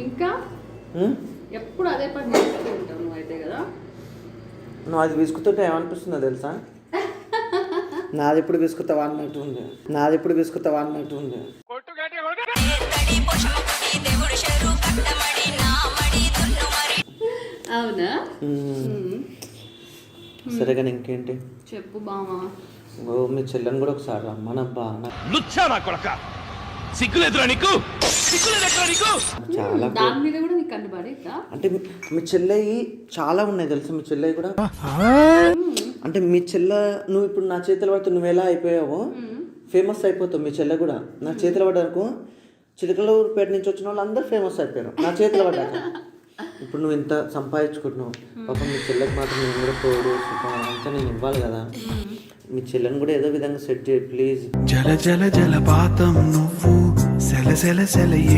ఇంకా ఎప్పుడు అదే పని చేస్తూ ఉంటావు నువ్వు అయితే కదా. నువ్వు అది విసుకుతుంటే ఏమనిపిస్తుందో తెలుసా? నాది ఎప్పుడు విసుకుతావా అన్నట్టు ఉంది. అవునా? సరే కానీ ఇంకేంటి చెప్పు బామా. ఓ మీ చెల్లెని కూడా ఒకసారి రమ్మనబ్బా. చాలా దాని మీద కూడా నీకు కనబడేదా? అంటే మీ చెల్లెయి చాలా ఉన్నాయి తెలుసా. మీ చెల్లెయి కూడా అంటే మీ చెల్లె నువ్వు ఇప్పుడు నా చేతిలో పడితే నువ్వు ఎలా అయిపోయావో ఫేమస్ అయిపోతావు. మీ చెల్లె కూడా నా చేతిలో పడ్డాకు చిలకలూరుపేట నుంచి వచ్చిన వాళ్ళు అందరూ ఫేమస్ అయిపోయారు నా చేతిలో పడ్డాక. ఇప్పుడు నువ్వు ఇంత సంపాదించుకుంటున్నావు, పాపం మీ చెల్లెకి మాత్రం నేను కూడా తోడు అంతా నేను ఇవ్వాలి కదా. మీ చెల్లెని కూడా ఏదో విధంగా సెట్ చేయి ప్లీజ్. జల జల జలపాతం నువ్వు సెల సెల సెల